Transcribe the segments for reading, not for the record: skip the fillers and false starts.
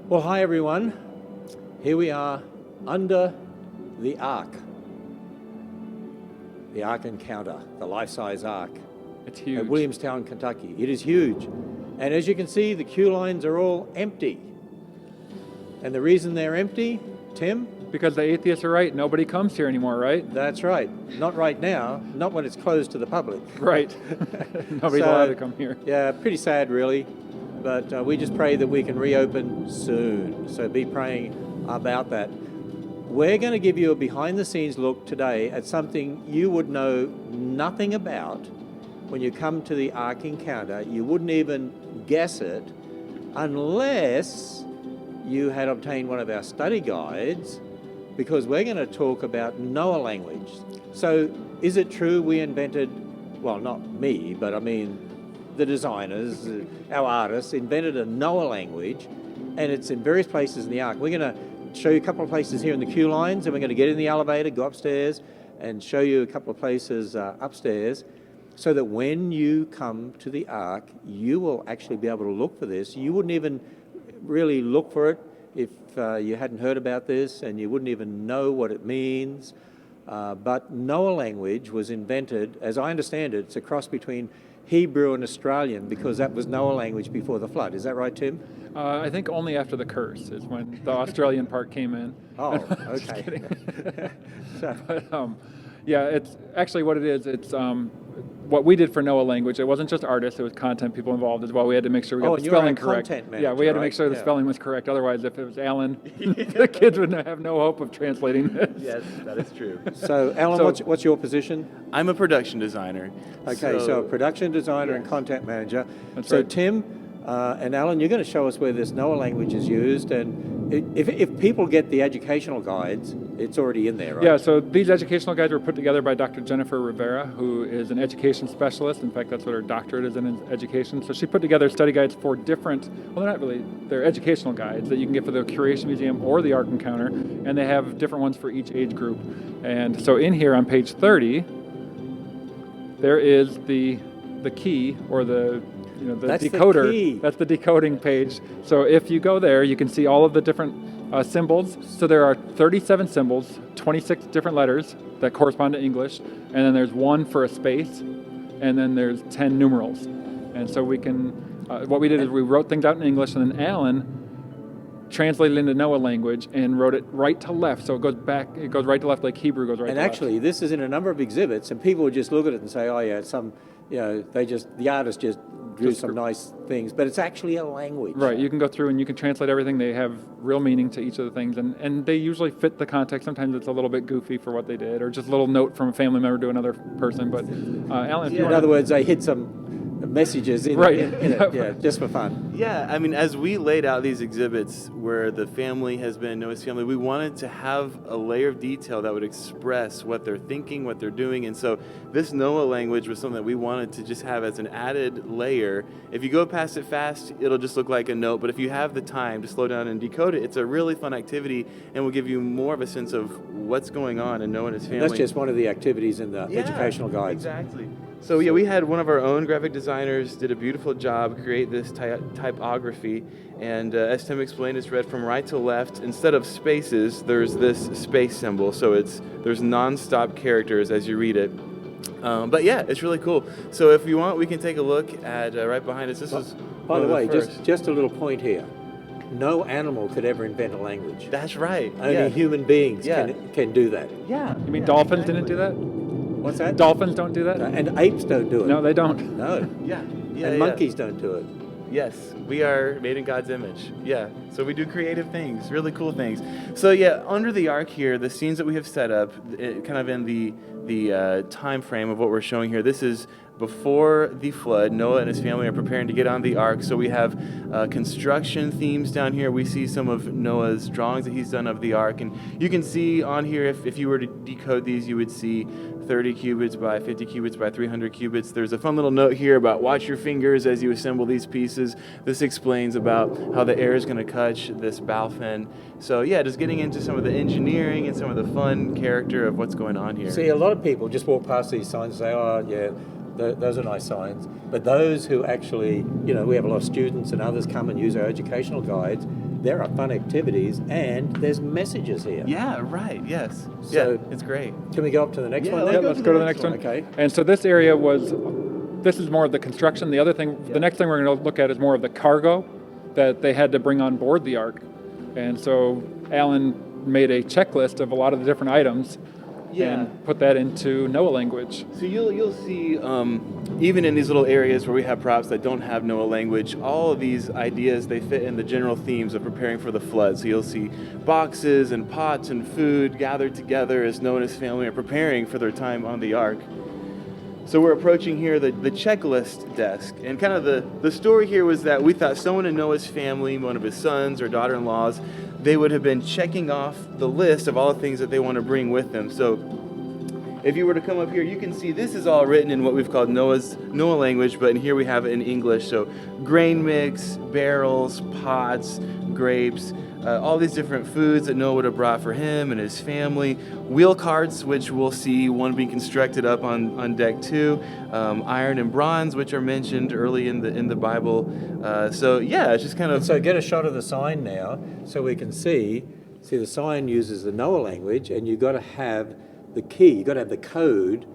Well, hi everyone. Here we are under the Ark. The Ark Encounter, the life-size Ark. It's huge. At Williamstown, Kentucky. It is huge. And as you can see, the queue lines are all empty. And the reason they're empty, Tim? Because the atheists are right. Nobody comes here anymore, right? That's right. Not right now, not when it's closed to the public. Right. Nobody's allowed to come here. Yeah, pretty sad really. But we just pray that we can reopen soon. So be praying about that. We're going to give you a behind-the-scenes look today at something you would know nothing about when you come to the Ark Encounter. You wouldn't even guess it unless you had obtained one of our study guides, because we're going to talk about Noah language. So is it true we invented, well, not me, but I mean the designers, our artists, invented a Noah language, and it's in various places in the Ark. We're going to show you a couple of places here in the queue lines, and we're going to get in the elevator, go upstairs, and show you a couple of places upstairs, so that when you come to the Ark, you will actually be able to look for this. You wouldn't even really look for it if you hadn't heard about this, and you wouldn't even know what it means. But Noah language was invented, as I understand it, it's a cross between Hebrew and Australian, because that was Noah language before the flood. Is that right, Tim? I think only after the curse is when the Australian part came in. Oh, Just okay. kidding. So, But yeah, it's actually what it is. It's what we did for Noah language. It wasn't just artists; it was content people involved as well. We had to make sure we got the and you're our spelling correct. content manager, Yeah, we had to right? make sure the Yeah. spelling was correct. Otherwise, if it was Alan, the kids would have no hope of translating this. Yes, that is true. so Alan, So- what's your position? I'm a production designer. Okay, so production designer and content manager. That's So right. Tim and Alan, you're going to show us where this Noah language is used, and if people get the educational guides, it's already in there, right? Yeah, so these educational guides were put together by Dr. Jennifer Rivera, who is an education specialist. In fact, that's what her doctorate is in education. So she put together study guides for different, well, they're not really, they're educational guides that you can get for the Curation Museum or the Ark Encounter, and they have different ones for each age group. And so in here on page 30, there is the key, or the That's the decoder. key. That's the decoding page. So if you go there, you can see all of the different symbols. So there are 37 symbols, 26 different letters that correspond to English, and then there's one for a space, and then there's 10 numerals. And so we can, what we did is we wrote things out in English, and then Alan translated into Noah language and wrote it right to left. So it goes right to left like Hebrew goes right And to actually, left. this is in a number of exhibits, and people would just look at it and say, "Oh yeah, it's some, the artist just drew some nice things," but it's actually a language. Right, you can go through and you can translate everything. They have real meaning to each of the things, and they usually fit the context. Sometimes it's a little bit goofy for what they did, or just a little note from a family member to another person. But Alan, if you In want other words, they hid some messages in, Right. in it, yeah, just for fun. Yeah, I mean, as we laid out these exhibits where the family has been Noah's family, we wanted to have a layer of detail that would express what they're thinking, what they're doing. And so this Noah language was something that we wanted to just have as an added layer. If you go past it fast, it'll just look like a note. But if you have the time to slow down and decode it, it's a really fun activity and will give you more of a sense of what's going on in Noah and his family. And that's just one of the activities in the educational guides. Exactly. So yeah, we had one of our own graphic designers did a beautiful job create this typography, and as Tim explained, it's read from right to left. Instead of spaces, there's this space symbol, so there's non-stop characters as you read it. But yeah, it's really cool. So if you want, we can take a look at right behind us. This is By one the of way, first. just a little point here. No animal could ever invent a language. That's right. Only yeah. human beings Yeah. can do that. Yeah. You mean dolphins didn't do that? What's that? Dolphins don't do that? And apes don't do it. No, they don't. No. Yeah. Yeah. And monkeys don't do it. Yes, we are made in God's image. Yeah, so we do creative things, really cool things. So yeah, under the Ark here, the scenes that we have set up, kind of in the time frame of what we're showing here. This is before the flood. Noah and his family are preparing to get on the Ark. So we have construction themes down here. We see some of Noah's drawings that he's done of the Ark, and you can see on here, if you were to decode these, you would see 30 cubits by 50 cubits by 300 cubits. There's a fun little note here about watch your fingers as you assemble these pieces. This explains about how the air is going to catch this bow fin. So yeah, just getting into some of the engineering and some of the fun character of what's going on here. See, a lot of people just walk past these signs and say, "Oh, yeah, those are nice signs." But those who actually, we have a lot of students and others come and use our educational guides. there are fun activities and there's messages here. Yeah, right. Yes. So- yeah, it's great. Can we go up to the next Yeah, one let's then? Yeah, let's go to the next one. Okay. And so this area this is more of the construction. The other thing, the next thing we're going to look at is more of the cargo that they had to bring on board the Ark. And so Alan made a checklist of a lot of the different items and put that into Noah language. So you'll see, even in these little areas where we have props that don't have Noah language, all of these ideas, they fit in the general themes of preparing for the flood. So you'll see boxes and pots and food gathered together as Noah and his family are preparing for their time on the Ark. So we're approaching here the checklist desk. And kind of the story here was that we thought someone in Noah's family, one of his sons or daughter-in-laws, they would have been checking off the list of all the things that they want to bring with them. So if you were to come up here, you can see this is all written in what we've called Noah language, but in here we have it in English. So grain mix, barrels, pots, grapes, all these different foods that Noah would have brought for him and his family. Wheel carts, which we'll see one being constructed up on deck 2. Iron and bronze, which are mentioned early in the Bible. So yeah, it's just kind of... So get a shot of the sign now so we can see. See, the sign uses the Noah language, and you've got to have the key, you've got to have the code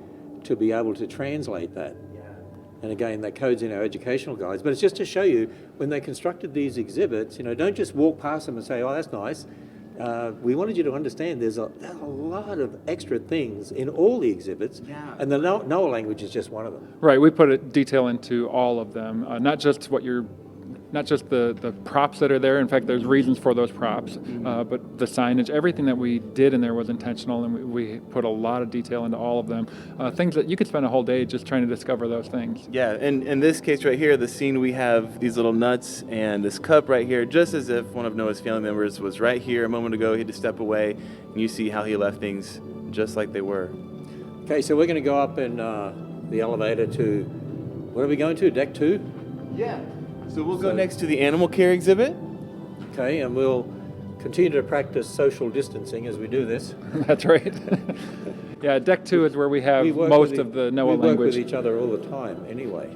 to be able to translate that. And again, that code's in our educational guides. But it's just to show you, when they constructed these exhibits, don't just walk past them and say, oh, that's nice. We wanted you to understand there's a lot of extra things in all the exhibits, and the Noah language is just one of them. Right, we put a detail into all of them, not just the props that are there. In fact, there's reasons for those props, but the signage, everything that we did in there was intentional, and we put a lot of detail into all of them. Things that you could spend a whole day just trying to discover those things. Yeah, and in this case right here, the scene, we have these little nuts and this cup right here, just as if one of Noah's family members was right here a moment ago. He had to step away, and you see how he left things just like they were. Okay, so we're going to go up in the elevator to, what are we going to, deck 2? Yeah. So we'll go next to the animal care exhibit. Okay, and we'll continue to practice social distancing as we do this. That's right. Yeah, deck 2 is where we have most of the Noah language. We work language. with each other all the time anyway.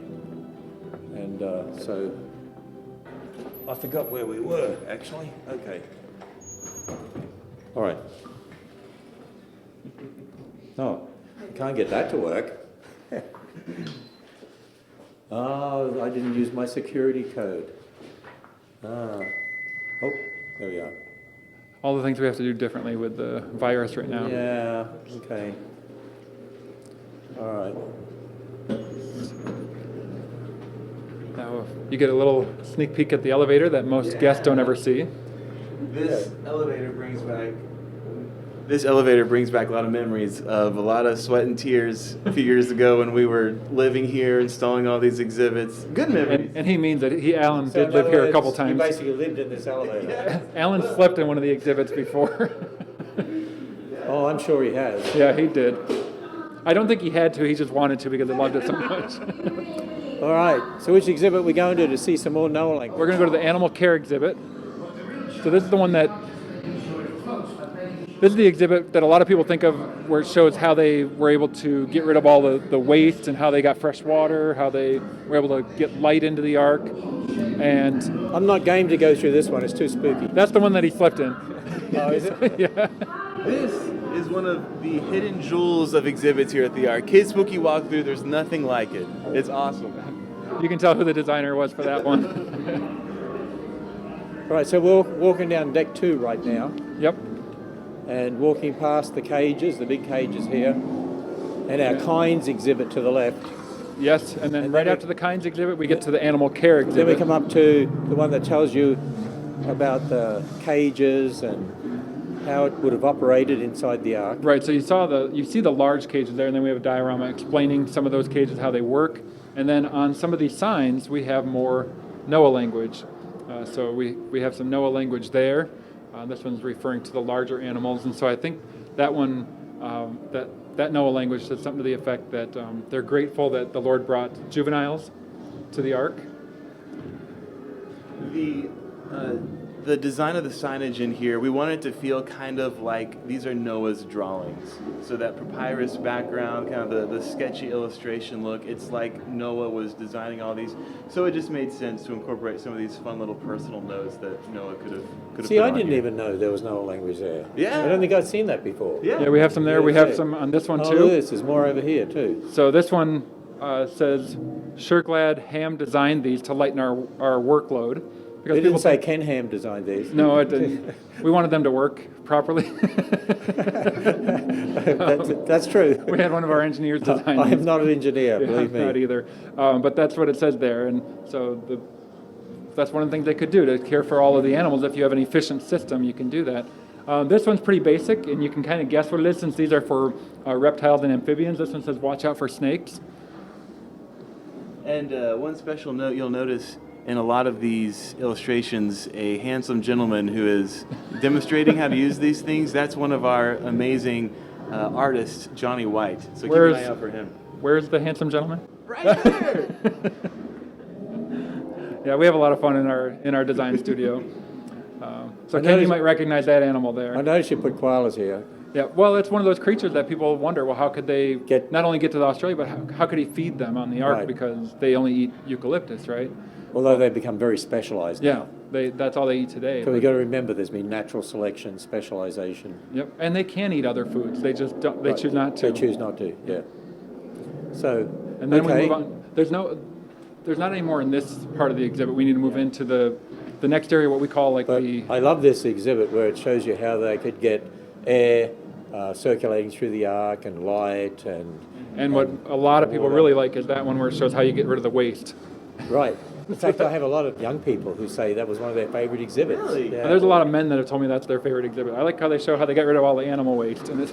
And so I forgot where we were, actually. Okay. All right. Oh, can't get that to work. Oh, I didn't use my security code. Oh, there we are. All the things we have to do differently with the virus right now. Yeah, okay. All right. Now you get a little sneak peek at the elevator that most guests don't ever see. This elevator brings back a lot of memories of a lot of sweat and tears a few years ago when we were living here, installing all these exhibits. Good memories. And he means that Alan So did in live other here a words, couple You times. basically lived in this elevator. Alan slept in one of the exhibits before. Oh, I'm sure he has. Yeah, he did. I don't think he had to. He just wanted to because he loved it so much. All right. So which exhibit are we going to see some more Noah language? We're going to go to the animal care exhibit. So this is the one that... This is the exhibit that a lot of people think of where it shows how they were able to get rid of all the waste and how they got fresh water, how they were able to get light into the Ark. And I'm not game to go through this one. It's too spooky. that's the one that he slept in. Oh, is it? Yeah. This is one of the hidden jewels of exhibits here at the Ark. Kids Spooky Walkthrough, there's nothing like it. It's awesome. You can tell who the designer was for that one. All right, so we're walking down deck 2 right now Yep. and walking past the cages, the big cages here, and our kinds exhibit to the left. Yes, and then And right then after the kinds exhibit, we get to the animal care Then we exhibit. come up to the one that tells you about the cages and how it would have operated inside the Ark. Right, so you see the large cages there, and then we have a diorama explaining some of those cages, how they work. And then on some of these signs, we have more Noah language. So we have some Noah language there. This one's referring to the larger animals, and so I think that one, that Noah language says something to the effect that they're grateful that the Lord brought juveniles to the Ark. The the design of the signage in here, we want it to feel kind of like these are Noah's drawings. So that papyrus background, kind of the sketchy illustration look, it's like Noah was designing all these. So it just made sense to incorporate some of these fun little personal notes that Noah could have See, put I on didn't here. even know there was Noah Language there. Yeah. I don't think I'd seen that before. Yeah, we have some there. We have some on this one Oh, too. look at this. There's more over here too. So this one says, "Sure glad Ham designed these to lighten our workload." Because They didn't say think- Ken Ham designed these. No, it didn't. We wanted them to work properly. That's true. We had one of our engineers design I these. am not an engineer, Yeah, believe me. Not either. But that's what it says there, and so that's one of the things they could do to care for all of the animals. If you have an efficient system, you can do that. This one's pretty basic, and you can kind of guess what it is since these are for reptiles and amphibians. This one says, "Watch out for snakes." And one special note you'll notice in a lot of these illustrations, a handsome gentleman who is demonstrating how to use these things. That's one of our amazing artists, Johnny White. So keep an eye out for him. Where's the handsome gentleman? Right there! Yeah, we have a lot of fun in our design studio. So I Ken, you noticed- might recognize that animal I there. noticed you put koalas here. Yeah, well, it's one of those creatures that people wonder, well, how could they Get- not only get to Australia, but how could he feed them on the Ark Right. because they only eat eucalyptus, right? Although they've become very specialized Yeah, now. that's all they eat today. So we've got to remember there's been natural selection, specialization. Yep, and they can eat other foods. They just don't. They Right. choose not to. They choose not to, yeah. So, And then okay. we move on. There's not any more in this part of the exhibit. We need to move into the next area, what we call like But the. I love this exhibit where it shows you how they could get air circulating through the Ark and light And what a lot of people really like is that one where it shows how you get rid of the waste. right. In fact, I have a lot of young people who say that was one of their favorite exhibits. Really? Yeah. And there's a lot of men that have told me that's their favorite exhibit. I like how they show how they get rid of all the animal waste, and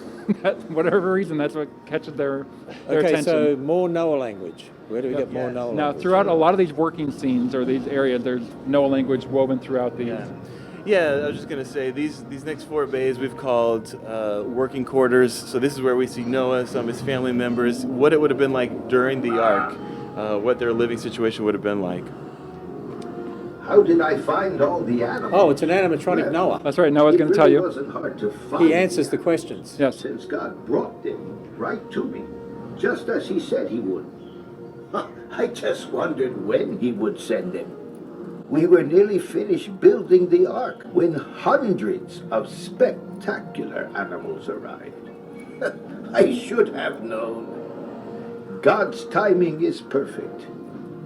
whatever reason, that's what catches their Okay, attention. so more Noah Language. Where do we get more Noah Now, Language? throughout a lot of these working scenes or these areas, there's Noah language woven throughout these. Yeah, I was just going to say, these next 4 bays we've called working quarters. So this is where we see Noah, some of his family members, what it would have been like during the Ark, what their living situation would have been like. How did I find all the animals? Oh, it's an animatronic Well, Noah. That's right. Noah's It going to really tell you. wasn't hard to find. He answers the questions. Yes. Since God brought them right to me, just as he said he would. Huh, I just wondered when he would send them. We were nearly finished building the Ark when hundreds of spectacular animals arrived. I should have known. God's timing is perfect,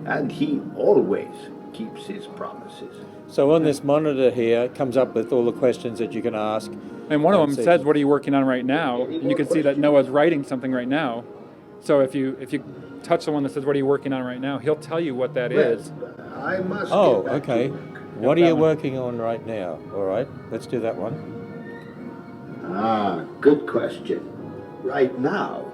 and he always keeps his promises. So on this monitor here, it comes up with all the questions that you can ask. And one of them Let's see. says, "What are you working on right now?" And you can see that Noah's writing something right now. So if you touch the one that says, "What are you working on right now?" he'll tell you what that is. Well, I must Oh, get back to okay. work. What are that you one. working on right now? All right, let's do that one. Ah, good question. Right now,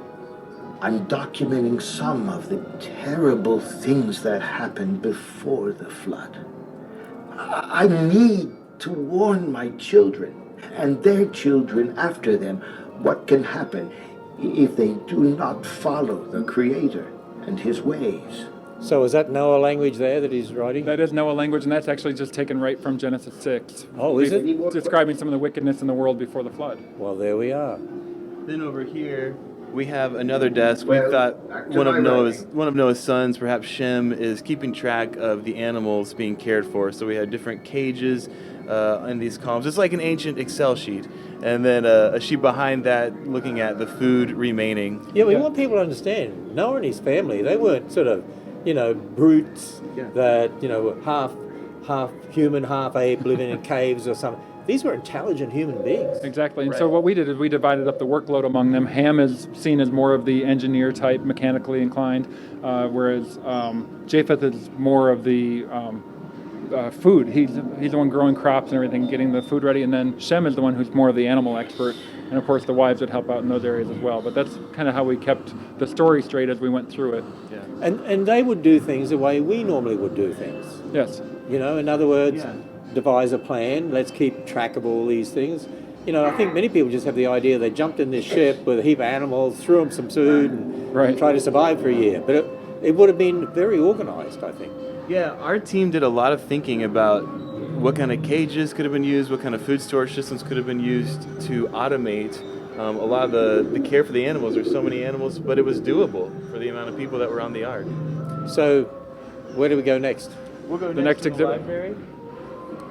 I'm documenting some of the terrible things that happened before the flood. I need to warn my children and their children after them what can happen if they do not follow the Creator and his ways. So is that Noah Language there that he's writing? That is Noah language, and that's actually just taken right from Genesis 6. Oh, is it? Describing some of the wickedness in the world before the flood. Well, there we are. Then over here, we have another desk. We Well, thought back to one my of Noah's writing. one of Noah's sons, perhaps Shem, is keeping track of the animals being cared for. So we have different cages in these columns. It's like an ancient Excel sheet, and then a sheet behind that looking at the food remaining. Yeah, we want people to understand, Noah and his family, they weren't sort of, brutes that, were half human, half ape, living in caves or something. These were intelligent human beings. Exactly. And so what we did is we divided up the workload among them. Ham is seen as more of the engineer type, mechanically inclined, whereas Japheth is more of the food. He's the one growing crops and everything, getting the food ready. And then Shem is the one who's more of the animal expert. And of course, the wives would help out in those areas as well. But that's kind of how we kept the story straight as we went through it. And they would do things the way we normally would do things. Yes. In other words, Yeah. devise a plan, let's keep track of all these things. I think many people just have the idea they jumped in this ship with a heap of animals, threw them some food, and Right. tried to survive for a year. But it would have been very organized, I think. Yeah, our team did a lot of thinking about what kind of cages could have been used, what kind of food storage systems could have been used to automate a lot of the care for the animals. There's so many animals, but it was doable for the amount of people that were on the Ark. So, where do we go next? We'll go The next to the exhibit. library.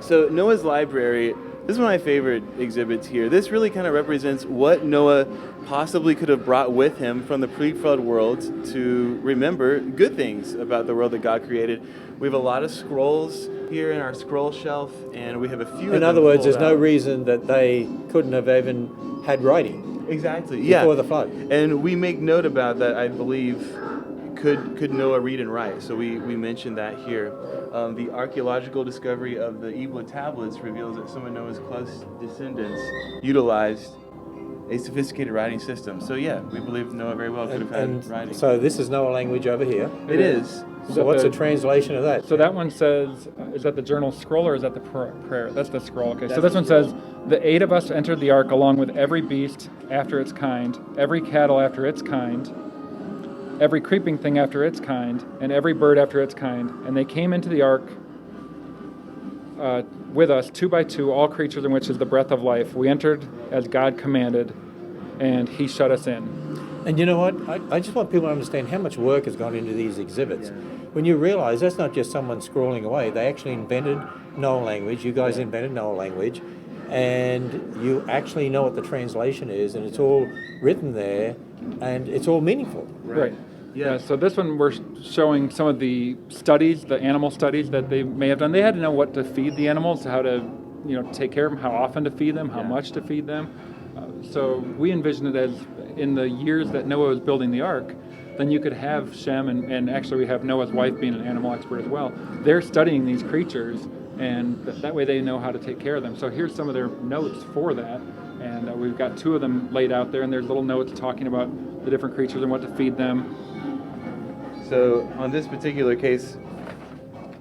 So Noah's library, this is one of my favorite exhibits here. This really kind of represents what Noah possibly could have brought with him from the pre-flood world to remember good things about the world that God created. We have a lot of scrolls here in our scroll shelf, and we have a few. In other words, there's no reason that they couldn't have even had writing exactly before the flood. And we make note about that. I believe could Noah read and write? So we mentioned that here. The archaeological discovery of the Ebla tablets reveals that some of Noah's close descendants utilized a sophisticated writing system. So yeah, we believe Noah very well could have had writing. So this is Noah language over here. It is. So what's the translation of that? So that one says, is that the journal scroll or is that the prayer? That's the scroll. Okay, so this one says, the 8 of us entered the ark along with every beast after its kind, every cattle after its kind, every creeping thing after its kind, and every bird after its kind. And they came into the ark with us, 2 by 2, all creatures in which is the breath of life. We entered as God commanded, and he shut us in. And you know what? I just want people to understand how much work has gone into these exhibits. When you realize that's not just someone scrolling away, they actually invented Noah language. You guys invented Noah language, and you actually know what the translation is, and it's all written there, and it's all meaningful. Right. Yeah, so this one we're showing some of the studies, the animal studies that they may have done. They had to know what to feed the animals, how to, take care of them, how often to feed them, how much to feed them. So we envision it as in the years that Noah was building the ark, then you could have Shem, and actually we have Noah's wife being an animal expert as well. They're studying these creatures, and that way they know how to take care of them. So here's some of their notes for that, and we've got 2 of them laid out there, and there's little notes talking about the different creatures and what to feed them. So on this particular case,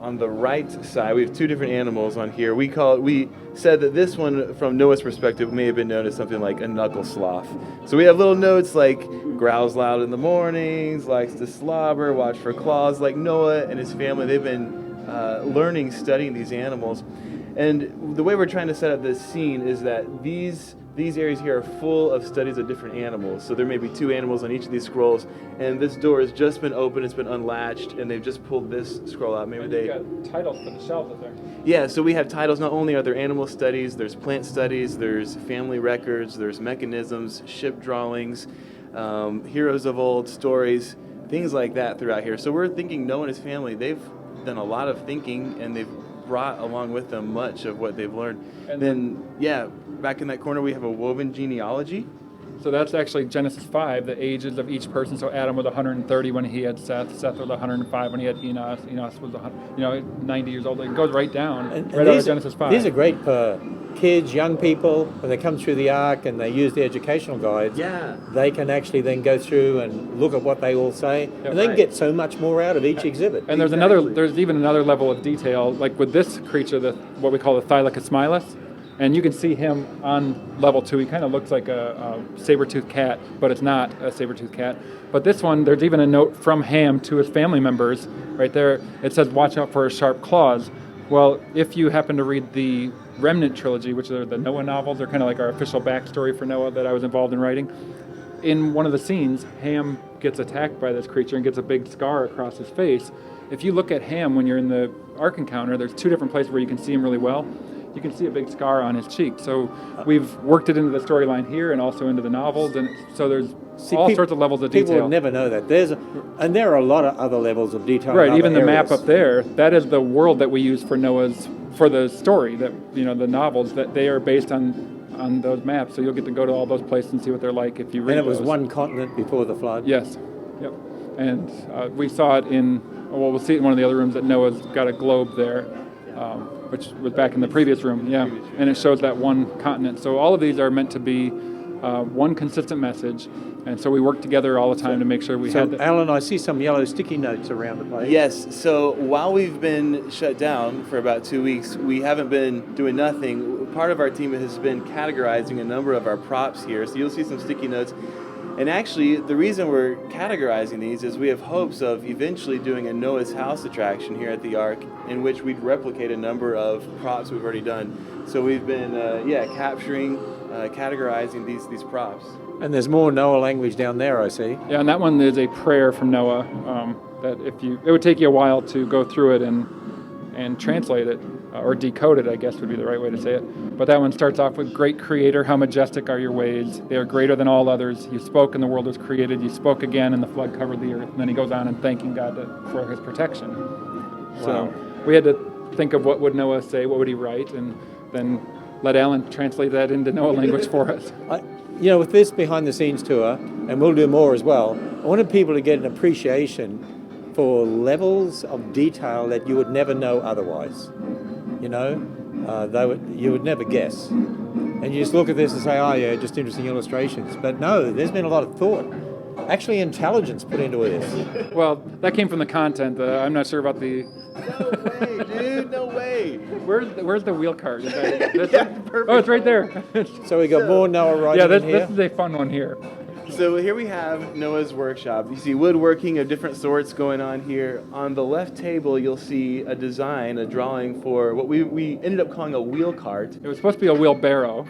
on the right side, we have 2 different animals on here. We said that this one, from Noah's perspective, may have been known as something like a knuckle sloth. So we have little notes like growls loud in the mornings, likes to slobber, watch for claws. Like Noah and his family, they've been learning, studying these animals. And the way we're trying to set up this scene is that these areas here are full of studies of different animals. So there may be 2 animals on each of these scrolls, and this door has just been opened, it's been unlatched, and they've just pulled this scroll out. Maybe You've got titles for the shelves up there. Yeah, so we have titles. Not only are there animal studies, there's plant studies, there's family records, there's mechanisms, ship drawings, heroes of old, stories, things like that throughout here. So we're thinking Noah and his family, they've done a lot of thinking, and they've brought along with them much of what they've learned. And then, back in that corner we have a woven genealogy. So that's actually Genesis 5, the ages of each person. So Adam was 130 when he had Seth. Seth was 105 when he had Enos. Enos was 90 years old. It goes right down, And right out of Genesis 5. These are great for kids, young people, when they come through the Ark and they use the educational guides. Yeah. They can actually then go through and look at what they all say, and they can get so much more out of each exhibit. And there's even another level of detail, like with this creature, what we call the Thylacothymilus. And you can see him on level 2. He kind of looks like a saber-toothed cat, but it's not a saber-toothed cat. But this one, there's even a note from Ham to his family members. Right there, it says, watch out for his sharp claws. Well, if you happen to read the Remnant trilogy, which are the Noah novels, they're kind of like our official backstory for Noah that I was involved in writing. In one of the scenes, Ham gets attacked by this creature and gets a big scar across his face. If you look at Ham when you're in the Ark Encounter, there's 2 different places where you can see him really well. You can see a big scar on his cheek. So we've worked it into the storyline here and also into the novels, and so there's all sorts of levels of detail. People would never know that. And there are a lot of other levels of detail. Right, in even other the areas. map up there, that is the world that we use for the story, that the novels, that they are based on those maps. So you'll get to go to all those places and see what they're like if you read And it was those. one continent before the flood. Yes, yep. And we saw it we'll see it in one of the other rooms that Noah's got a globe there. Which was back in the previous room, and it shows that one continent. So all of these are meant to be one consistent message, and so we work together all the time to make sure we had that. Alan, I see some yellow sticky notes around the place. Yes, so while we've been shut down for about 2 weeks, we haven't been doing nothing. Part of our team has been categorizing a number of our props here, so you'll see some sticky notes. And actually, the reason we're categorizing these is we have hopes of eventually doing a Noah's House attraction here at the Ark, in which we'd replicate a number of props we've already done. So we've been, capturing, categorizing these props. And there's more Noah language down there, I see. Yeah, and that one is a prayer from Noah. That it would take you a while to go through it and translate it, or decode it, I guess would be the right way to say it. But that one starts off with, "Great Creator, how majestic are your ways. They are greater than all others. You spoke and the world was created. You spoke again and the flood covered the earth." And then he goes on and thanking God for his protection. So we had to think of what would Noah say, what would he write, and then let Alan translate that into Noah language for us. With this behind the scenes tour, and we'll do more as well, I wanted people to get an appreciation for levels of detail that you would never know otherwise. You would never guess. And you just look at this and say, oh yeah, just interesting illustrations. But no, there's been a lot of thought, actually intelligence put into this. Well, that came from the content. I'm not sure about the... No way, dude, no way. Where's the wheel cart? Is that, Perfect. Oh, it's right there. So we got more Noah writing in here. This is a fun one here. So here we have Noah's workshop. You see woodworking of different sorts going on here. On the left table, you'll see a design, a drawing for what we ended up calling a wheel cart. It was supposed to be a wheelbarrow.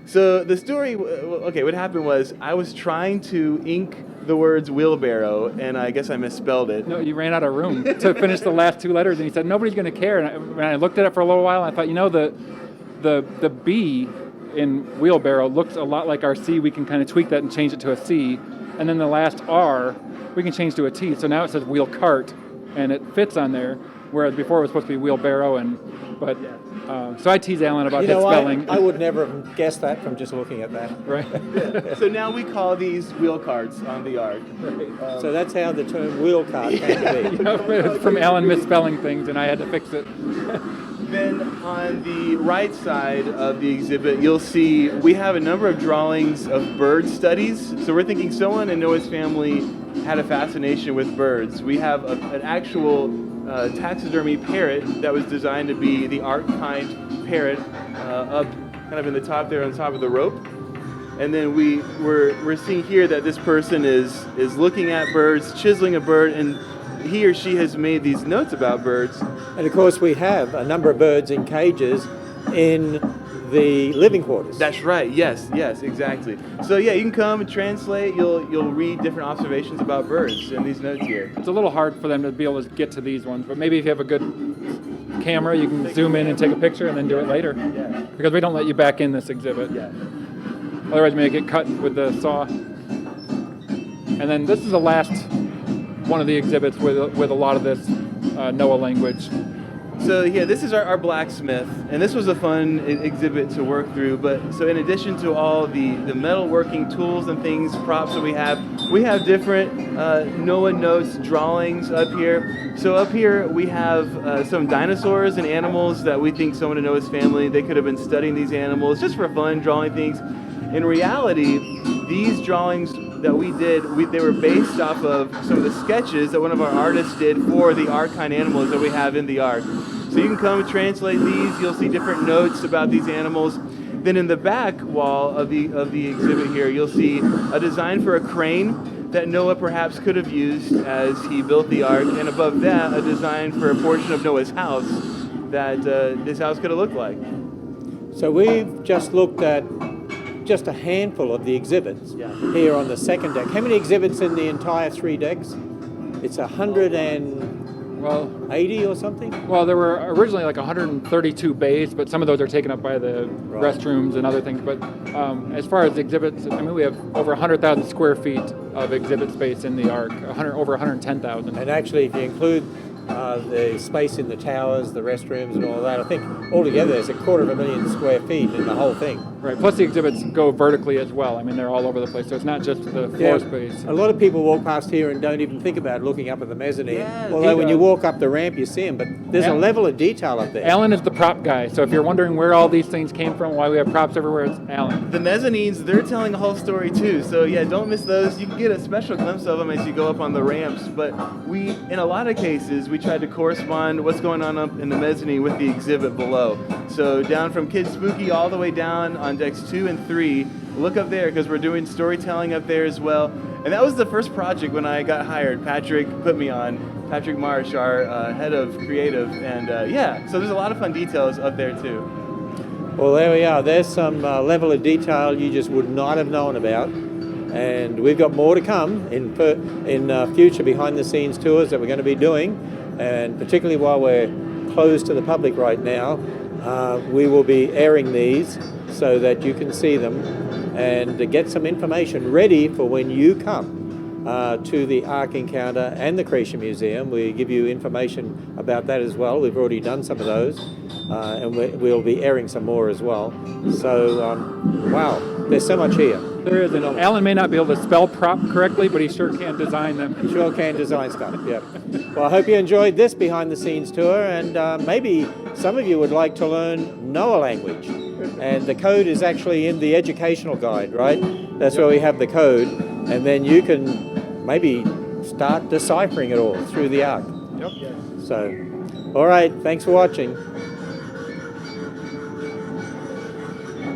So the story, what happened was I was trying to ink the words wheelbarrow, and I guess I misspelled it. No, you ran out of room to finish the last two letters, and he said, nobody's going to care. And I looked at it for a little while, and I thought, the B in wheelbarrow looks a lot like our C. We can kind of tweak that and change it to a C. And then the last R, we can change to a T. So now it says wheel cart, and it fits on there, whereas before it was supposed to be wheelbarrow. So I tease Alan about his spelling. I would never have guessed that from just looking at that. Right. So now we call these wheel carts on the Ark. So that's how the term wheel cart came to be. It's from Alan misspelling things, and I had to fix it. Then on the right side of the exhibit, you'll see we have a number of drawings of bird studies. So we're thinking someone in Noah's family had a fascination with birds. We have an actual taxidermy parrot that was designed to be the Ark kind parrot up kind of in the top there on top of the rope. And then we're seeing here that this person is looking at birds, chiseling a bird, and he or she has made these notes about birds. And of course we have a number of birds in cages in the living quarters. That's right. Yes, exactly. So yeah, you can come and translate. You'll read different observations about birds in these notes here. It's a little hard for them to be able to get to these ones, but maybe if you have a good camera, you can zoom in and take a picture and then do it later. Yeah. Because we don't let you back in this exhibit. Yeah. Otherwise, we may get cut with the saw. And then this is the last one of the exhibits with a lot of this Noah language. So yeah, this is our blacksmith, and this was a fun exhibit to work through. But so in addition to all the metalworking tools and things, props that we have different Noah notes, drawings up here. So up here we have some dinosaurs and animals that we think someone in Noah's family, they could have been studying these animals just for fun, drawing things. In reality, these drawings that we did, they were based off of some of the sketches that one of our artists did for the Ark kind animals that we have in the Ark. So you can come and translate these. You'll see different notes about these animals. Then in the back wall of the exhibit here, you'll see a design for a crane that Noah perhaps could have used as he built the Ark. And above that, a design for a portion of Noah's house that this house could have looked like. So we've just looked at just a handful of the exhibits here on the second deck. How many exhibits in the entire 3 decks? It's 180 or something? Well, there were originally like 132 bays, but some of those are taken up by the restrooms and other things. But as far as exhibits, I mean, we have over 100,000 square feet of exhibit space in the Ark, over 110,000. And actually, if you include the space in the towers, the restrooms and all that, I think altogether there's 250,000 square feet in the whole thing. Right, plus the exhibits go vertically as well. I mean, they're all over the place, so it's not just the floor space. A lot of people walk past here and don't even think about looking up at the mezzanine. Yeah, Although when you walk up the ramp, you see them, but there's a level of detail up there. Alan is the prop guy, so if you're wondering where all these things came from, why we have props everywhere, it's Alan. The mezzanines, they're telling a whole story too. So yeah, don't miss those. You can get a special glimpse of them as you go up on the ramps. But we, in a lot of cases, we tried to correspond what's going on up in the mezzanine with the exhibit below. So down from Kids Spooky all the way down on decks 2 and 3, look up there because we're doing storytelling up there as well. And that was the first project when I got hired. Patrick put me on. Patrick Marsh, our head of creative. And so there's a lot of fun details up there too. Well, there we are. There's some level of detail you just would not have known about. And we've got more to come in future behind-the-scenes tours that we're going to be doing. And particularly while we're closed to the public right now, we will be airing these so that you can see them and to get some information ready for when you come to the Ark Encounter and the Creation Museum. We give you information about that as well. We've already done some of those, and we'll be airing some more as well. So, wow, there's so much here. There is, and Alan may not be able to spell prop correctly, but he sure can design them. You sure can design stuff, yeah. Well, I hope you enjoyed this behind-the-scenes tour, and maybe some of you would like to learn Noah language. And the code is actually in the educational guide, right? That's where we have the code, and then you can maybe start deciphering it all through the Ark. Yep. So, all right, thanks for watching.